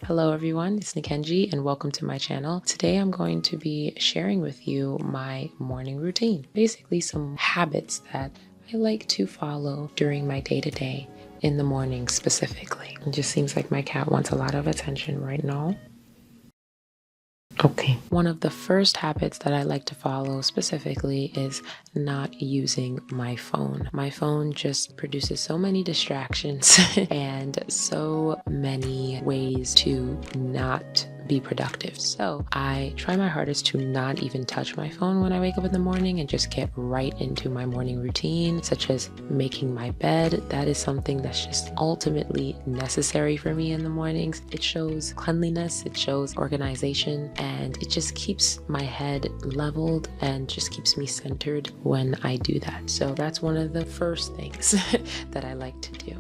Hello everyone, it's itsnkenge and welcome to my channel. Today I'm going to be sharing with you my morning routine. Basically some habits that I like to follow during my day-to-day in the morning specifically. It just seems like my cat wants a lot of attention right now. Okay. One of the first habits that I like to follow specifically is not using my phone. My phone just produces so many distractions and so many ways to not be productive. So I try my hardest to not even touch my phone when I wake up in the morning and just get right into my morning routine, such as making my bed. That is something that's just ultimately necessary for me in the mornings. It shows cleanliness, it shows organization, and it just keeps my head leveled and just keeps me centered when I do that. So that's one of the first things that I like to do.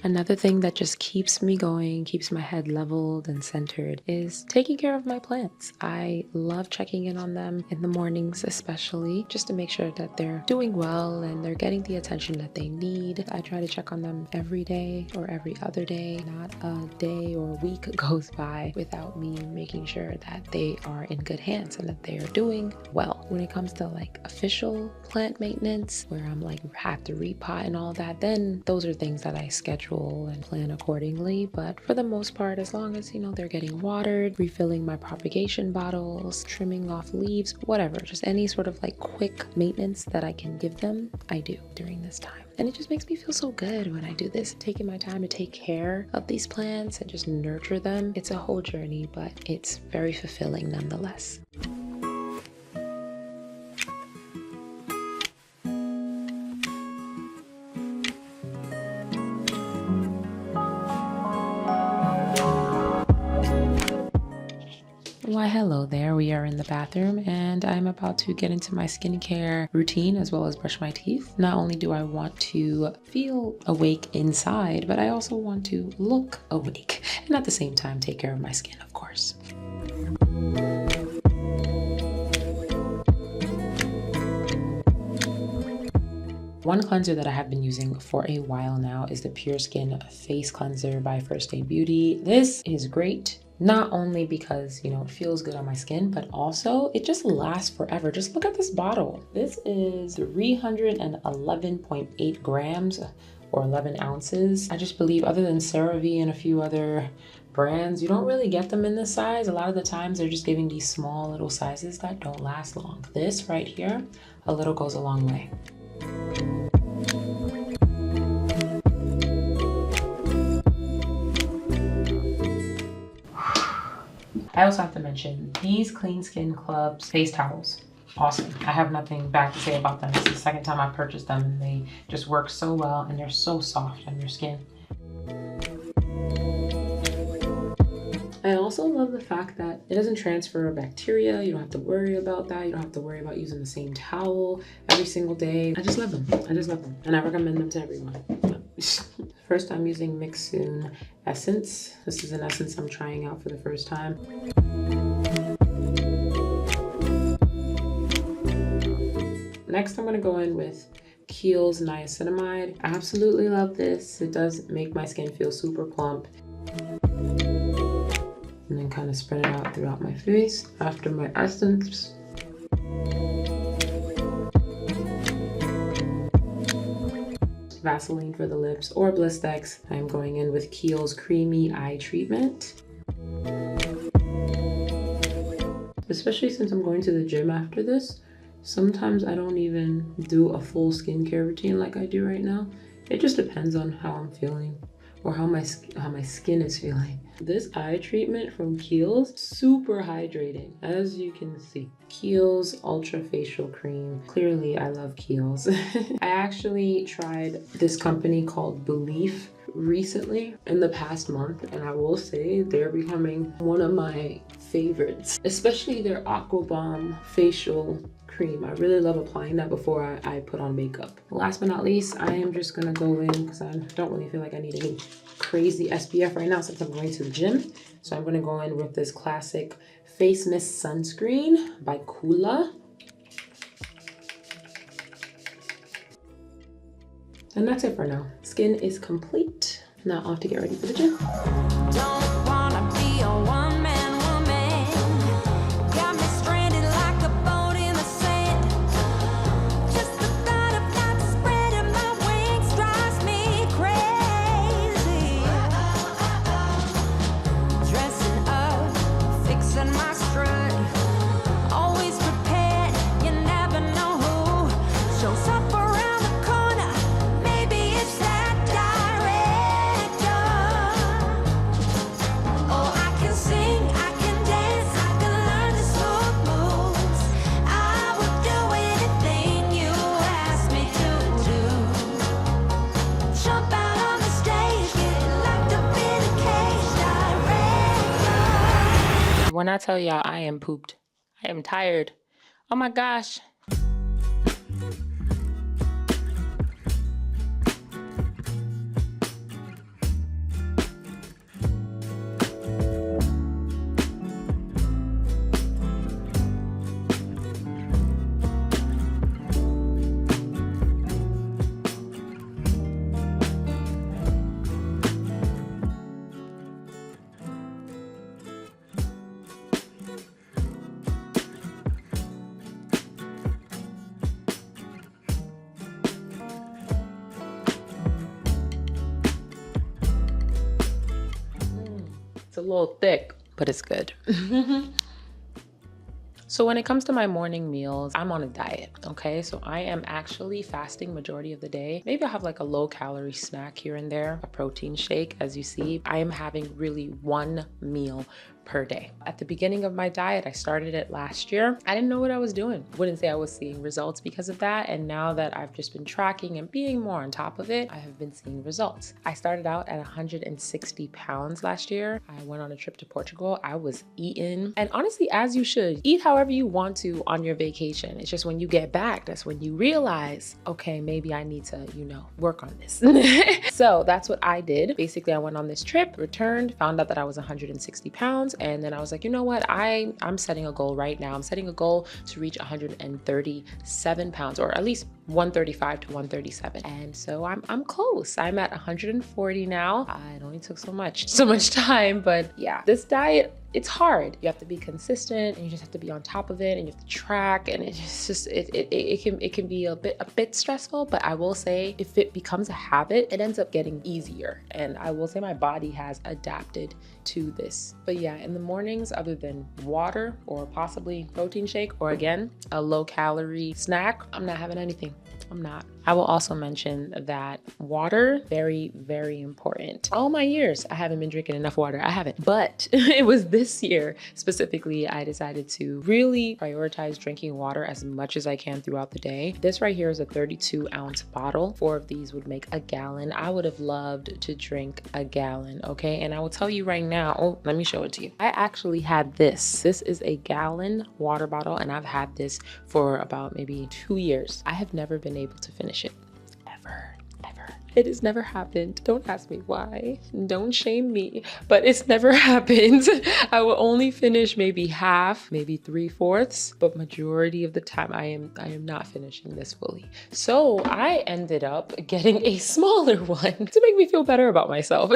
Another thing that just keeps me going, keeps my head leveled and centered is taking care of my plants. I love checking in on them in the mornings, especially just to make sure that they're doing well and they're getting the attention that they need. I try to check on them every day or every other day. Not a day or a week goes by without me making sure that they are in good hands and that they are doing well. When it comes to like official plant maintenance, where I'm like have to repot and all that, then those are things that I schedule and plan accordingly. But for the most part, as long as they're getting watered, refilling my propagation bottles, trimming off leaves, whatever, just any sort of like quick maintenance that I can give them, I do during this time. And it just makes me feel so good when I do this, taking my time to take care of these plants and just nurture them. It's a whole journey, but it's very fulfilling nonetheless. Why, hello there. We are in the bathroom and I'm about to get into my skincare routine as well as brush my teeth. Not only do I want to feel awake inside, but I also want to look awake and at the same time take care of my skin, of course. One cleanser that I have been using for a while now is the Pure Skin Face Cleanser by First Aid Beauty. This is great. Not only because, it feels good on my skin, but also it just lasts forever. Just look at this bottle. This is 311.8 grams or 11 ounces. I just believe other than CeraVe and a few other brands, you don't really get them in this size. A lot of the times they're just giving these small little sizes that don't last long. This right here, a little goes a long way. I also have to mention these Clean Skin Club's face towels. Awesome. I have nothing bad to say about them. It's the second time I purchased them and they just work so well and they're so soft on your skin. I also love the fact that it doesn't transfer bacteria. You don't have to worry about that. You don't have to worry about using the same towel every single day. I just love them. I just love them. And I recommend them to everyone. First, I'm using Mix Soon Essence. This is an essence I'm trying out for the first time. Next, I'm going to go in with Kiehl's Niacinamide. I absolutely love this. It does make my skin feel super plump. And then kind of spread it out throughout my face after my essence. Vaseline for the lips or Blistex. I'm going in with Kiehl's Creamy Eye Treatment. Especially since I'm going to the gym after this, sometimes I don't even do a full skincare routine like I do right now. It just depends on how I'm feeling or how my skin is feeling. This eye treatment from Kiehl's, super hydrating, as you can see. Kiehl's Ultra Facial Cream. Clearly, I love Kiehl's. I actually tried this company called Belief recently in the past month, and I will say they're becoming one of my favorites, especially their Aqua Bomb Facial Cream. I really love applying that before I put on makeup. Last but not least, I am just gonna go in because I don't really feel like I need any crazy SPF right now since I'm going to the gym. So I'm gonna go in with this classic face mist sunscreen by Kula. And that's it for now. Skin is complete. Now off to get ready for the gym. Don't wanna be a one-man woman. Got me stranded like a boat in the sand. Just the thought of not spreading my wings drives me crazy. Dressing up, fixing my strut. Always prepared, you never know who shows up around the corner. Maybe it's that director. Oh, I can sing, I can dance, I can learn the smooth moves. I would do anything you ask me to do. Jump out on the stage, get locked up in a cage, director. When I tell y'all I am pooped, I am tired. Oh my gosh. It's a little thick, but it's good. So when it comes to my morning meals, I'm on a diet, okay? So I am actually fasting majority of the day. Maybe I'll have like a low calorie snack here and there, a protein shake. As you see, I am having really one meal per day. At the beginning of my diet, I started it last year. I didn't know what I was doing. Wouldn't say I was seeing results because of that. And now that I've just been tracking and being more on top of it, I have been seeing results. I started out at 160 pounds last year. I went on a trip to Portugal. I was eating, and honestly, as you should, eat however you want to on your vacation. It's just when you get back, that's when you realize, okay, maybe I need to, work on this. So that's what I did. Basically, I went on this trip, returned, found out that I was 160 pounds. And then I was like, you know what? I'm setting a goal right now. I'm setting a goal to reach 137 pounds, or at least 135 to 137. And so I'm close. I'm at 140 now. It only took so much time, but yeah, this diet, it's hard. You have to be consistent, and you just have to be on top of it, and you have to track, and it's just it can be a bit stressful. But I will say, if it becomes a habit, it ends up getting easier. And I will say my body has adapted to this. But yeah, in the mornings, other than water or possibly protein shake, or again, a low calorie snack, I'm not having anything. I'm not. I will also mention that water, very, very important. All my years, I haven't been drinking enough water. I haven't. But it was this year specifically, I decided to really prioritize drinking water as much as I can throughout the day. This right here is a 32-ounce bottle. 4 of these would make a gallon. I would have loved to drink a gallon, okay? And I will tell you right now, let me show it to you. I actually had this. This is a gallon water bottle, and I've had this for about maybe 2 years. I have never been able to finish it. Ever. It has never happened. Don't ask me why. Don't shame me, but it's never happened. I will only finish maybe half, maybe 3/4, but majority of the time I am not finishing this fully. So I ended up getting a smaller one to make me feel better about myself.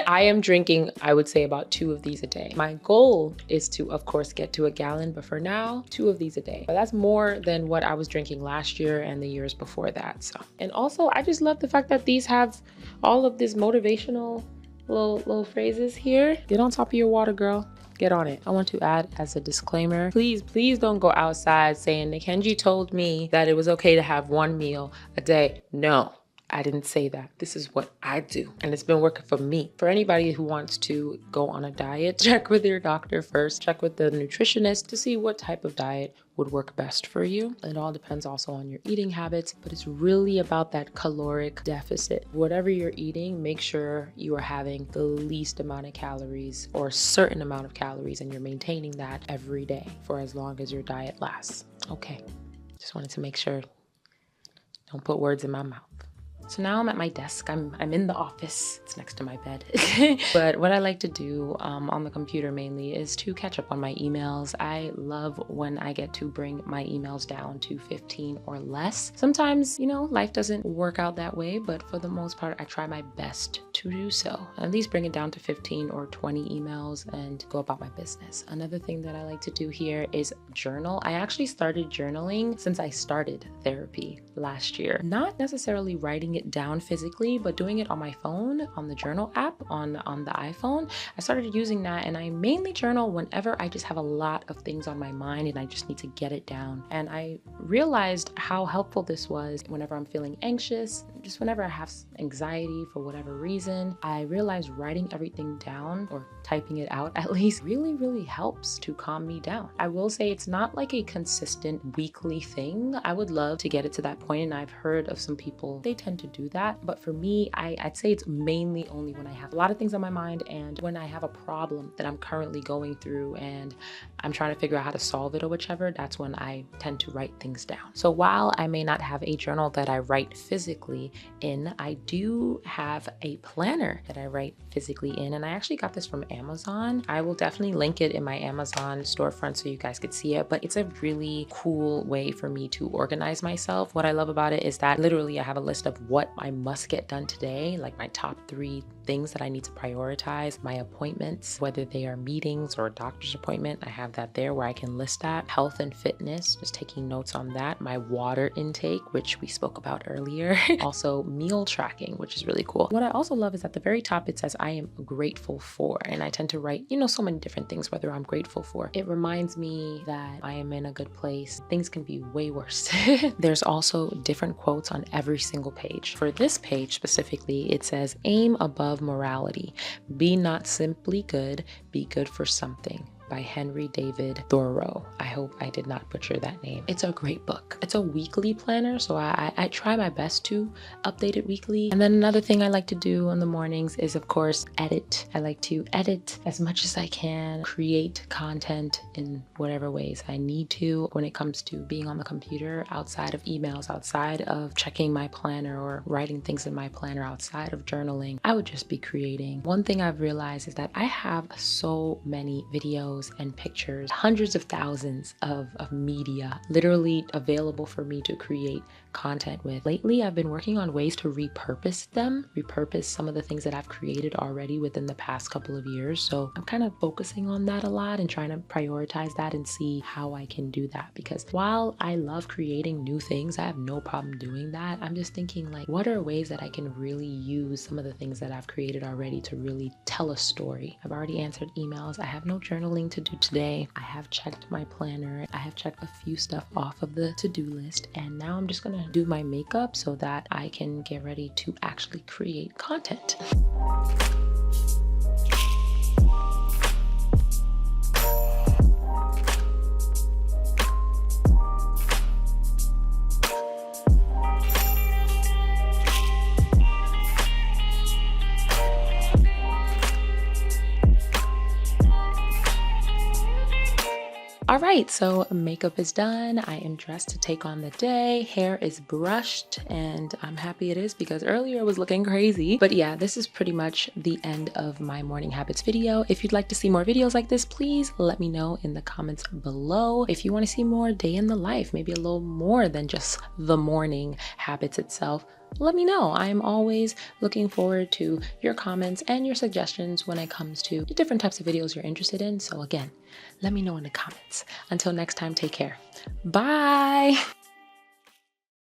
I am drinking, I would say, about 2 of these a day. My goal is to, of course, get to a gallon, but for now, 2 of these a day. But that's more than what I was drinking last year and the years before that. So, and also I just love the fact that these have all of this motivational little phrases here. Get on top of your water, girl. Get on it. I want to add as a disclaimer, please don't go outside saying Kenji told me that it was okay to have 1 meal a day. No, I didn't say that. This is what I do, and it's been working for me. For anybody who wants to go on a diet, check with your doctor first, check with the nutritionist to see what type of diet would work best for you. It all depends also on your eating habits, but it's really about that caloric deficit. Whatever you're eating, make sure you are having the least amount of calories or a certain amount of calories, and you're maintaining that every day for as long as your diet lasts. Okay, just wanted to make sure. Don't put words in my mouth. So now I'm at my desk. I'm in the office. It's next to my bed. But what I like to do on the computer mainly is to catch up on my emails. I love when I get to bring my emails down to 15 or less. Sometimes, you know, life doesn't work out that way, but for the most part, I try my best to do so. At least bring it down to 15 or 20 emails and go about my business. Another thing that I like to do here is journal. I actually started journaling since I started therapy last year. Not necessarily writing it down physically, but doing it on my phone, on the journal app, on the iPhone. I started using that, and I mainly journal whenever I just have a lot of things on my mind and I just need to get it down. And I realized how helpful this was whenever I'm feeling anxious, just whenever I have anxiety for whatever reason. I realized writing everything down, or typing it out at least, really helps to calm me down. I will say it's not like a consistent weekly thing. I would love to get it to that point, and I've heard of some people, they tend to do that. But for me, I'd say it's mainly only when I have a lot of things on my mind and when I have a problem that I'm currently going through and I'm trying to figure out how to solve it or whichever, that's when I tend to write things down. So while I may not have a journal that I write physically in, I do have a planner that I write physically in, and I actually got this from Amazon. I will definitely link it in my Amazon storefront so you guys could see it, but it's a really cool way for me to organize myself. What I love about it is that literally I have a list of what I must get done today, like my top 3 things that I need to prioritize, my appointments, whether they are meetings or a doctor's appointment. I have that there where I can list that. Health and fitness, just taking notes on that. My water intake, which we spoke about earlier. Also meal tracking, which is really cool. What I also love is at the very top, it says I am grateful for, and I tend to write, you know, so many different things, whether I'm grateful for. It reminds me that I am in a good place. Things can be way worse. There's also different quotes on every single page. For this page specifically, it says, aim above morality. Be not simply good, be good for something. By Henry David Thoreau. I hope I did not butcher that name. It's a great book. It's a weekly planner, so I try my best to update it weekly. And then another thing I like to do in the mornings is, of course, edit. I like to edit as much as I can, create content in whatever ways I need to when it comes to being on the computer, outside of emails, outside of checking my planner or writing things in my planner, outside of journaling. I would just be creating. One thing I've realized is that I have so many videos and pictures, hundreds of thousands of media literally available for me to create content with. Lately, I've been working on ways to repurpose some of the things that I've created already within the past couple of years. So I'm kind of focusing on that a lot and trying to prioritize that and see how I can do that. Because while I love creating new things, I have no problem doing that. I'm just thinking, like, what are ways that I can really use some of the things that I've created already to really tell a story? I've already answered emails. I have no journaling to do today. I have checked my planner. I have checked a few stuff off of the to-do list, and now I'm just gonna do my makeup so that I can get ready to actually create content. All right, so makeup is done. I am dressed to take on the day. Hair is brushed, and I'm happy it is because earlier it was looking crazy. But yeah, this is pretty much the end of my morning habits video. If you'd like to see more videos like this, please let me know in the comments below. If you want to see more day in the life, maybe a little more than just the morning habits itself, let me know. I'm always looking forward to your comments and your suggestions when it comes to the different types of videos you're interested in. So again, let me know in the comments. Until next time, take care. Bye.